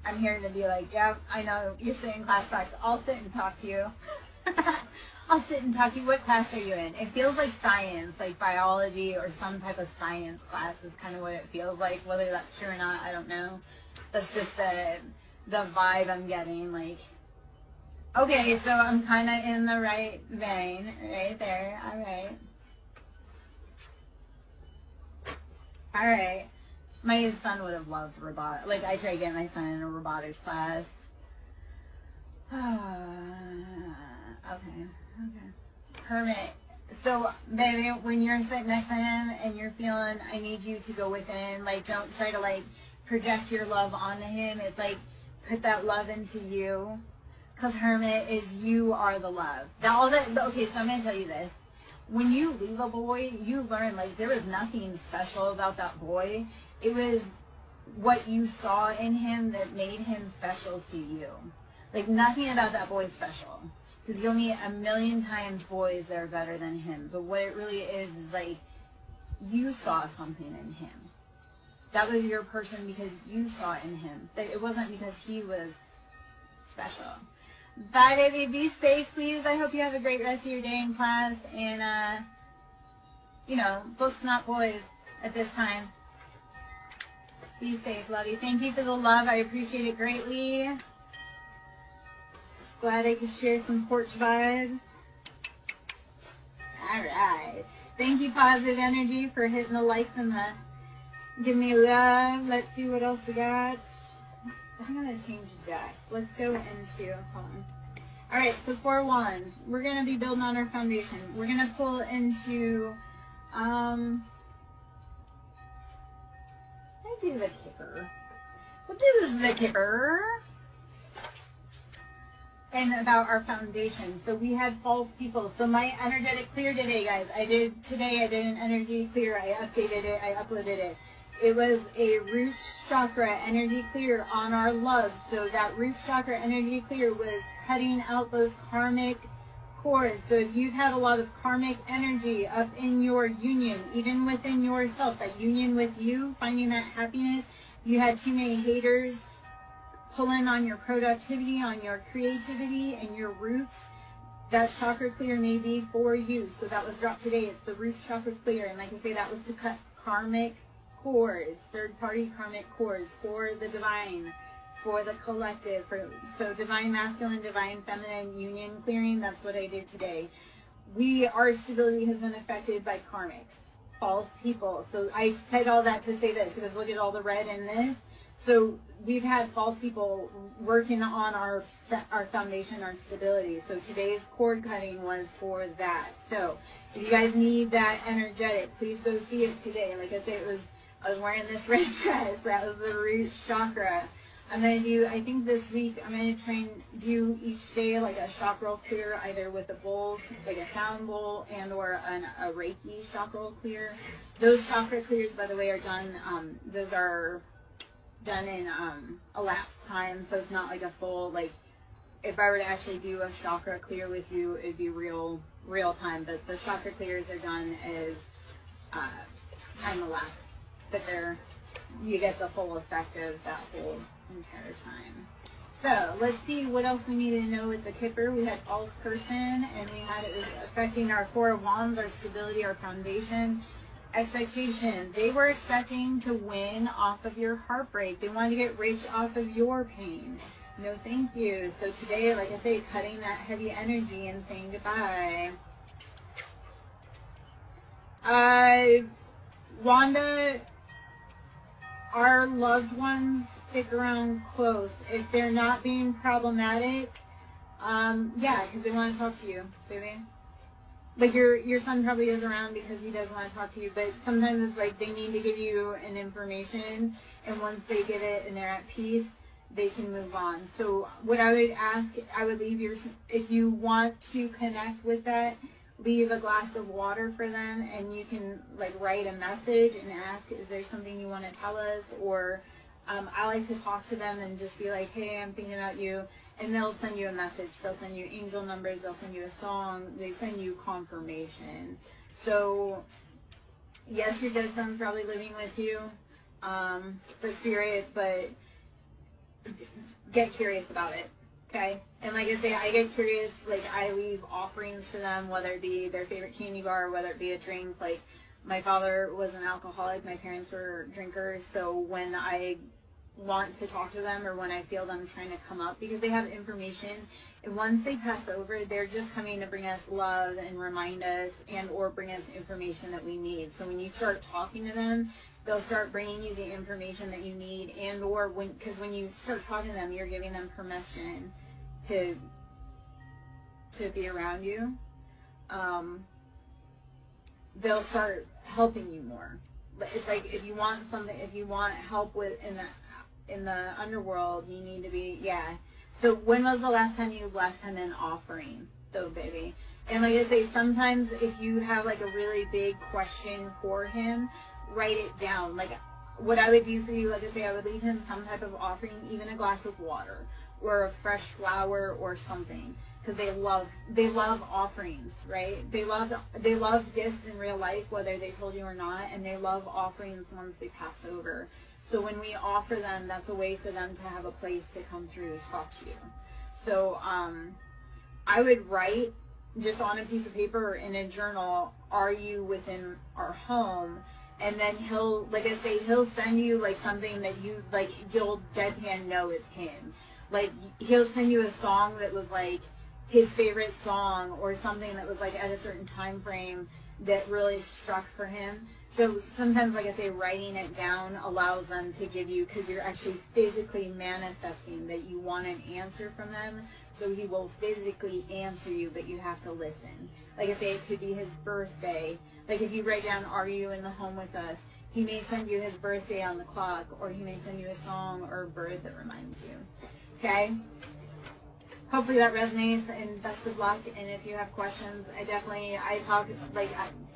I'm here to be like, yeah, I know you're sitting in class back. I'll sit and talk to you. I'll sit and talk to you. What class are you in? It feels like science, like biology or some type of science class is kind of what it feels like. Whether that's true or not, I don't know. That's just the vibe I'm getting. Like, okay, so I'm kind of in the right vein right there. All right. All right. My son would have loved robotics. Like, I tried getting my son in a robotics class. Okay. Hermit. So, baby, when you're sitting next to him and you're feeling, I need you to go within, like, don't try to, like, project your love onto him. It's like, put that love into you. Because, Hermit, is you are the love. Okay, so I'm going to tell you this. When you leave a boy, you learn, like, there was nothing special about that boy. It was what you saw in him that made him special to you. Like, nothing about that boy is special. Because you'll meet a million times boys that are better than him. But what it really is like, you saw something in him. That was your person because you saw it in him. It wasn't because he was special. Bye, baby. Be safe, please. I hope you have a great rest of your day in class. And, books, not boys, at this time. Be safe, love you. Thank you for the love. I appreciate it greatly. Glad I could share some porch vibes. Alright. Thank you, Positive Energy, for hitting the likes and the give me love. Let's see what else we got. I'm going to change decks. Let's go into, hold on. Alright, so for one, we're going to be building on our foundation. We're going to pull into, I do the Kipper. What is the Kipper? And about our foundation. So we had false people. So my energetic clear today, guys. I did an energy clear. I updated it. I uploaded it. It was a root chakra energy clear on our love. So that root chakra energy clear was cutting out those karmic cords. So if you've had a lot of karmic energy up in your union, even within yourself, that union with you, finding that happiness, you had too many haters, pulling on your productivity, on your creativity, and your roots, that chakra clear may be for you. So that was dropped today. It's the root chakra clear. And like I say, that was to cut karmic cords, third-party karmic cords for the divine, for the collective. So divine masculine, divine feminine union clearing, that's what I did today. Our stability has been affected by karmics, false people. So I said all that to say this, because look at all the red in this. So we've had false people working on our foundation, our stability. So today's cord cutting was for that. So if you guys need that energetic, please go see it today. Like I said, I was wearing this red dress. That was the root chakra. I'm going to do, I think this week, I'm going to try and do each day like a chakra clear, either with a bowl, like a sound bowl, and or a Reiki chakra clear. Those chakra clears, by the way, are done, those are done in elapsed time, so it's not like a full, like, if I were to actually do a chakra clear with you, it'd be real time, but the chakra clears are done as time elapsed, but you get the full effect of that whole entire time. So let's see what else we need to know with the Kipper. We had false person, and we had it was affecting our 4 of Wands, our stability, our foundation, expectation. They were expecting to win off of your heartbreak. They wanted to get rich off of your pain. No, thank you. So today, like I say, cutting that heavy energy and saying goodbye. Wanda, our loved ones stick around close. If they're not being problematic, yeah, because they want to talk to you, baby. Like your son probably is around because he does want to talk to you, but sometimes it's like they need to give you an information, and once they get it and they're at peace, they can move on. So what I would ask, I would leave if you want to connect with that, leave a glass of water for them, and you can like write a message and ask, is there something you want to tell us? Or I like to talk to them and just be like, hey, I'm thinking about you, and they'll send you a message. They'll send you angel numbers, they'll send you a song, they send you confirmation. So yes, your dead son's probably living with you for spirit, but get curious about it. Okay, and like I say, I get curious, like I leave offerings for them, whether it be their favorite candy bar, whether it be a drink. Like my father was an alcoholic, my parents were drinkers, so when I want to talk to them or when I feel them trying to come up, because they have information, and once they pass over, they're just coming to bring us love and remind us and or bring us information that we need. So when you start talking to them, they'll start bringing you the information that you need, and or because when you start talking to them, you're giving them permission to be around you. They'll start helping you more. It's like if you want help with in the underworld, you need to be, yeah. So when was the last time you left him an offering, though, baby? And like I say, sometimes if you have like a really big question for him, write it down. Like what I would do for you, like I say, I would leave him some type of offering, even a glass of water or a fresh flower or something, because they love offerings, right? They love gifts in real life, whether they told you or not, and they love offerings once they pass over. So when we offer them, that's a way for them to have a place to come through to talk to you. So I would write just on a piece of paper or in a journal, are you within our home? And then he'll, like I say, he'll send you like something that you, like, you'll deadpan know it's him. Like he'll send you a song that was like his favorite song, or something that was like at a certain time frame that really struck for him. So sometimes, like I say, writing it down allows them to give you, because you're actually physically manifesting that you want an answer from them. So he will physically answer you, but you have to listen. Like I say, it could be his birthday. Like if you write down, are you in the home with us? He may send you his birthday on the clock, or he may send you a song or a bird that reminds you. Okay? Hopefully that resonates, and best of luck. And if you have questions, I talk like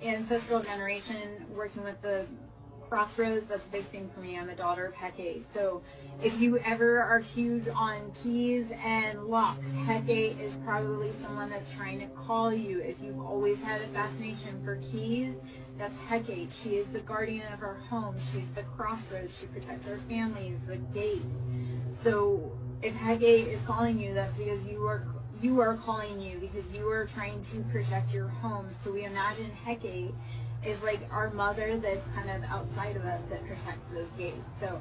ancestral generation, working with the crossroads. That's a big thing for me. I'm a daughter of Hecate. So if you ever are huge on keys and locks, Hecate is probably someone that's trying to call you. If you've always had a fascination for keys, that's Hecate. She is the guardian of our home. She's the crossroads. She protects our families, the gates. So if Hecate is calling you, that's because you are calling you, because you are trying to protect your home. So we imagine Hecate is like our mother that's kind of outside of us that protects those gates. So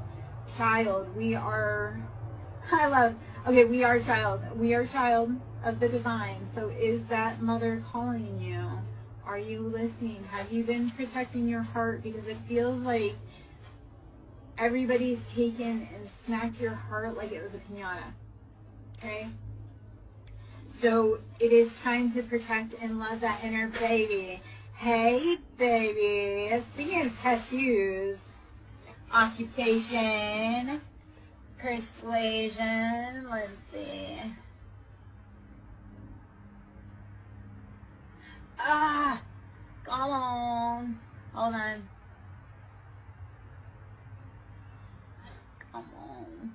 child, we are child. We are child of the divine. So is that mother calling you? Are you listening? Have you been protecting your heart? Because it feels like everybody's taken and smacked your heart like it was a piñata. Okay? So it is time to protect and love that inner baby. Hey, baby. Speaking of tattoos, occupation, Persuasion. Let's see. Ah! Come on. Hold on. Come on.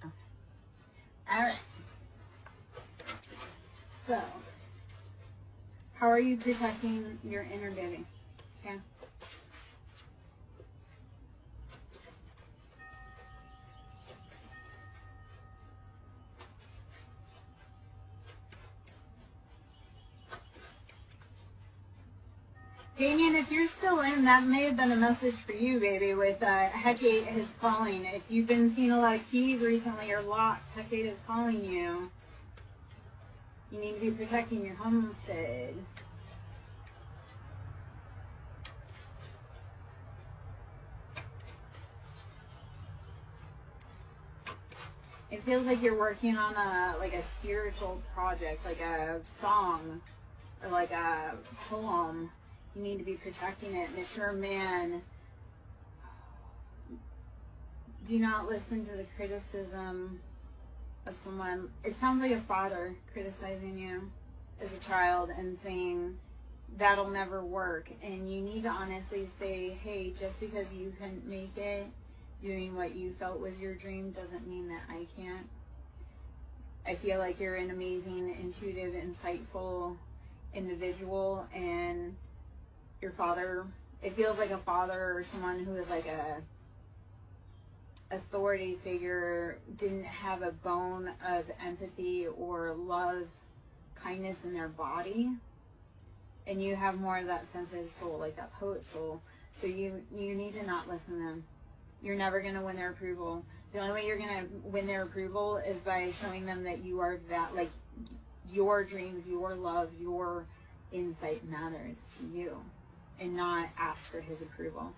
Okay. Alright. So, how are you protecting your inner baby? Okay. Damien, if you're still in, that may have been a message for you, baby, with Hecate is calling. If you've been seeing a lot of keys recently or lost, Hecate is calling you. You need to be protecting your homestead. It feels like you're working on a spiritual project, like a song or like a poem. You need to be protecting it. Mature man, do not listen to the criticism of someone. It sounds like a father criticizing you as a child and saying that'll never work. And you need to honestly say, hey, just because you couldn't make it doing what you felt was your dream doesn't mean that I can't. I feel like you're an amazing, intuitive, insightful individual, and your father, it feels like a father or someone who is like a authority figure didn't have a bone of empathy or love, kindness in their body, and you have more of that sensitive soul, like that poet soul. So you need to not listen to them. You're never going to win their approval. The only way you're going to win their approval is by showing them that you are that, like, your dreams, your love, your insight matters to you, and not ask for his approval.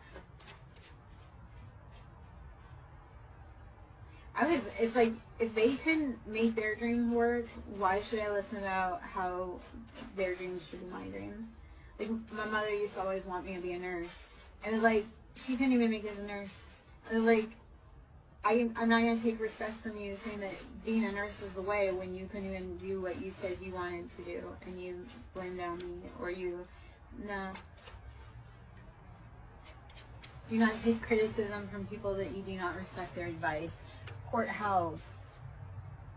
It's like, if they couldn't make their dreams work, why should I listen about how their dreams should be my dreams? Like, my mother used to always want me to be a nurse. And it's like, she couldn't even make it as a nurse. And like, I'm not going to take respect from you saying that being a nurse is the way when you couldn't even do what you said you wanted to do. And you blame down me, or no. Do not take criticism from people that you do not respect their advice. Courthouse.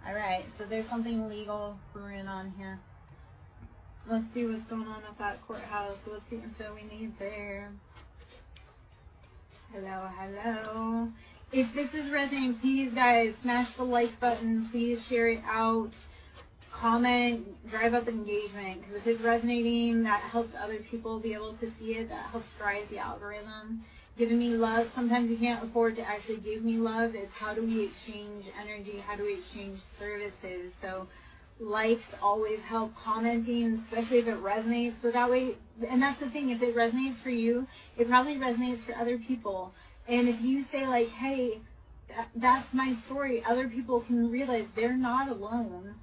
Alright, so there's something legal brewing on here. Let's see what's going on at that courthouse. What's the info we need there? Hello. If this is resonating, please, guys, smash the like button. Please share it out. Comment, drive up engagement. Because if it's resonating, that helps other people be able to see it. That helps drive the algorithm. Giving me love. Sometimes you can't afford to actually give me love. It's how do we exchange energy? How do we exchange services? So likes always help. Commenting, especially if it resonates. So that way, and that's the thing, if it resonates for you, it probably resonates for other people. And if you say like, hey, that's my story, other people can realize they're not alone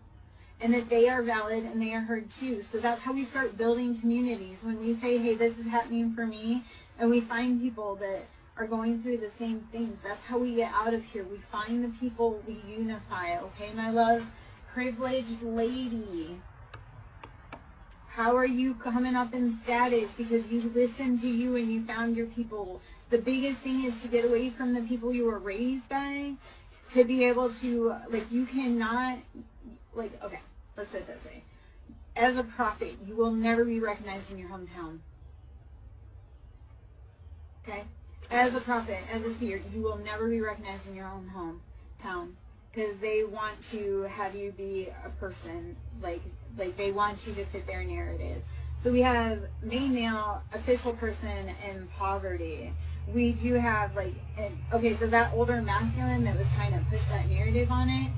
and that they are valid and they are heard too. So that's how we start building communities. When we say, hey, this is happening for me, and we find people that are going through the same things, that's how we get out of here. We find the people, we unify, okay, my love? Privileged lady. How are you coming up in status? Because you listened to you and you found your people. The biggest thing is to get away from the people you were raised by, to be able to, like, you cannot, like, okay, let's put it this way. As a prophet, you will never be recognized in your hometown. Okay? As a prophet, as a seer, you will never be recognized in your own hometown. Because they want to have you be a person, like they want you to fit their narrative. So we have main male, official person, and poverty. We do have okay, so that older masculine that was trying to push that narrative on it,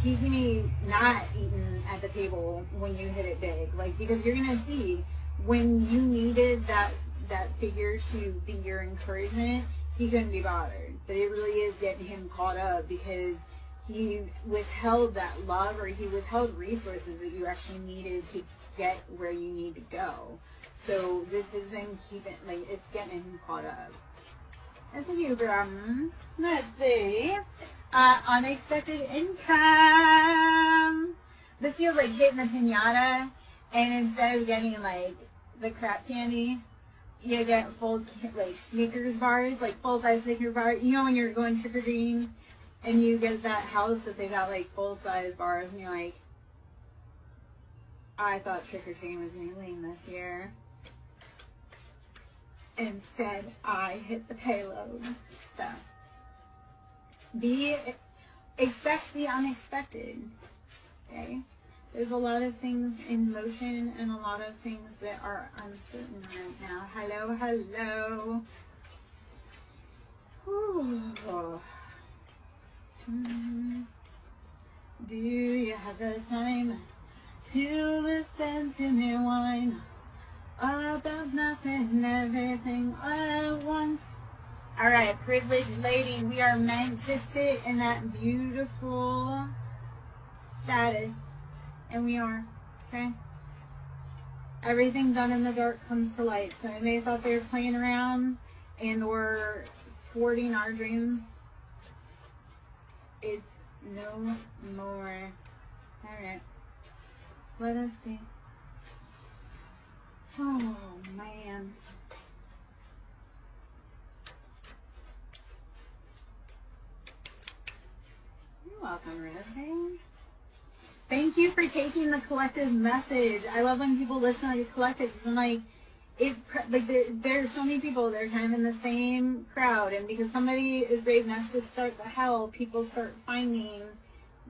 he's gonna be not eating at the table when you hit it big, because you're gonna see when you needed that figure to be your encouragement, he couldn't be bothered. But it really is getting him caught up, because he withheld that love, or he withheld resources that you actually needed to get where you need to go. So this has been it's getting caught up. That's a new problem. Let's see. Unexpected income. This feels like hitting a pinata, and instead of getting like the crap candy, you get full like Snickers bars, like full-size Snickers bars. You know when you're going trick-or-treating and you get that house that they got like full-size bars, and you're like, I thought trick-or-treating was gonna be lame this year. Instead, I hit the payload. So, expect the unexpected. Okay? There's a lot of things in motion and a lot of things that are uncertain right now. Hello, hello. Whew. Do you have the time to listen to me whine about nothing and everything at once? All right, privileged lady, we are meant to sit in that beautiful status, and we are, okay? Everything done in the dark comes to light. So they thought they were playing around and or thwarting our dreams. It's no more. All right, let us see. Oh, man. You're welcome, Rose. Thank you for taking the collective message. I love when people listen to the collective, because I'm like, there's so many people that are kind of in the same crowd, and because somebody is brave enough to start the hell, people start finding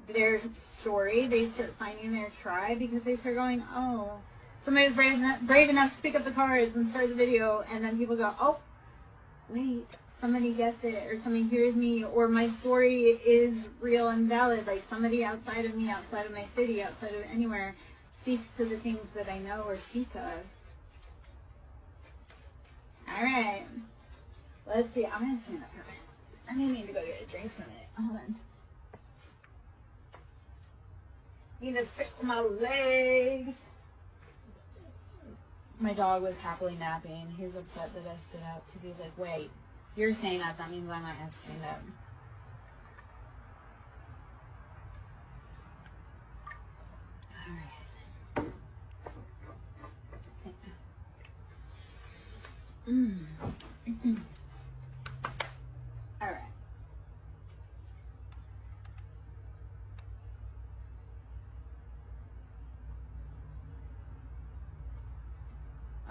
their story, they start finding their tribe, because they start going, oh, somebody was brave enough to pick up the cards and start the video, and then people go, oh, wait, somebody gets it, or somebody hears me, or my story is real and valid, like somebody outside of me, outside of my city, outside of anywhere, speaks to the things that I know or speak of. Alright, let's see, I'm going to stand up here. I may need to go get a drink for a minute. Hold on. Need to stretch my legs. My dog was happily napping. He's upset that I stood up, because he's like, wait, you're saying that means I might have to stand up. Alright. Alright.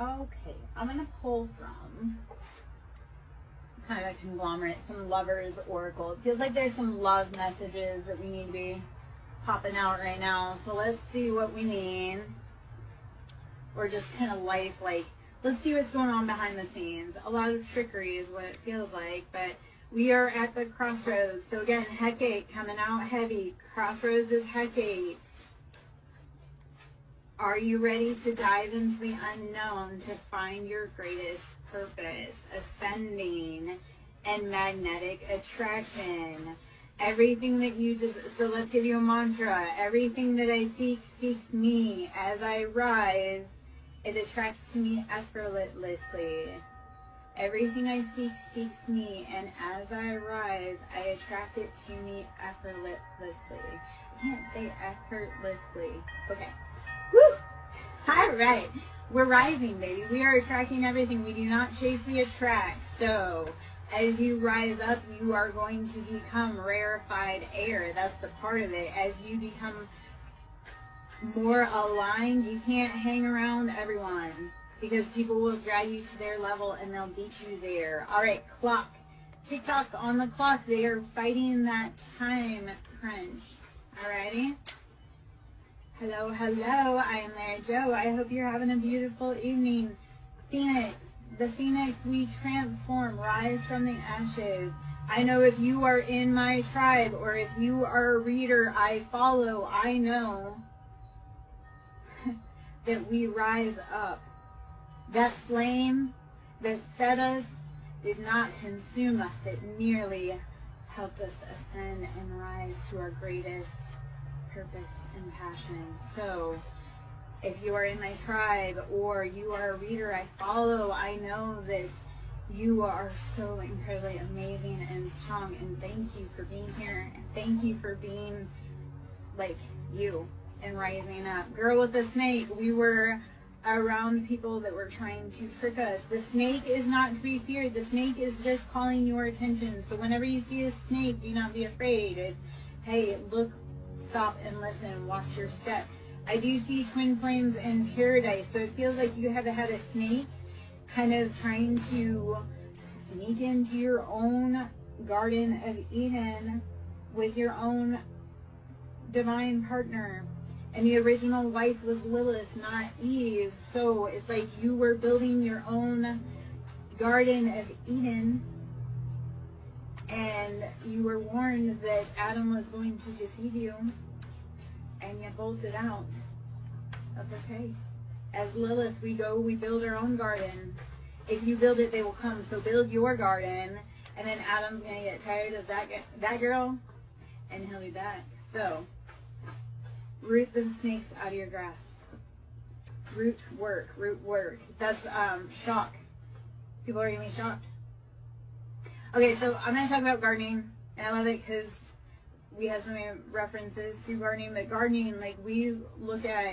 Okay, I'm going to pull from kind of a conglomerate, some Lovers Oracle. It feels like there's some love messages that we need to be popping out right now. So let's see what we need. Or just kind of life, like, let's see what's going on behind the scenes. A lot of trickery is what it feels like, but we are at the crossroads. So again, Hecate coming out heavy. Crossroads is Hecate. Are you ready to dive into the unknown to find your greatest purpose? Ascending and magnetic attraction. Everything that you just, so let's give you a mantra. Everything that I seek seeks me. As I rise, it attracts to me effortlessly. Everything I seek seeks me, and as I rise, I attract it to me effortlessly. I can't say effortlessly. Okay. Woo! All right. We're rising, baby. We are attracting everything. We do not chase, we attract. So, as you rise up, you are going to become rarefied air. That's the part of it. As you become more aligned, you can't hang around everyone, because people will drag you to their level and they'll beat you there. All right, clock. TikTok on the clock. They are fighting that time crunch. Alrighty. Hello, hello. I am there, Joe. I hope you're having a beautiful evening. Phoenix. The Phoenix, we transform, rise from the ashes. I know if you are in my tribe, or if you are a reader I follow, I know that we rise up. That flame that set us did not consume us. It merely helped us ascend and rise to our greatest purpose and passion. So if you are in my tribe or you are a reader I follow, I know that you are so incredibly amazing and strong, and thank you for being here, and thank you for being like you and rising up. Girl with the snake, we were around people that were trying to trick us. The snake is not to be feared. The snake is just calling your attention. So whenever you see a snake, do not be afraid. It's, hey, look, stop and listen, watch your step. I do see twin flames in paradise, so it feels like you have had a snake kind of trying to sneak into your own Garden of Eden with your own divine partner. And the original wife was Lilith, not Eve. So it's like you were building your own Garden of Eden, and you were warned that Adam was going to deceive you, and you bolted out of the case. As Lilith, we build our own garden. If you build it, they will come. So build your garden, and then Adam's going to get tired of that girl, and he'll be back. So root the snakes out of your grass. Root work. That's shock. People are going to be shocked. Okay, so I'm going to talk about gardening, and I love it because we have so many references to gardening, but gardening, like we look at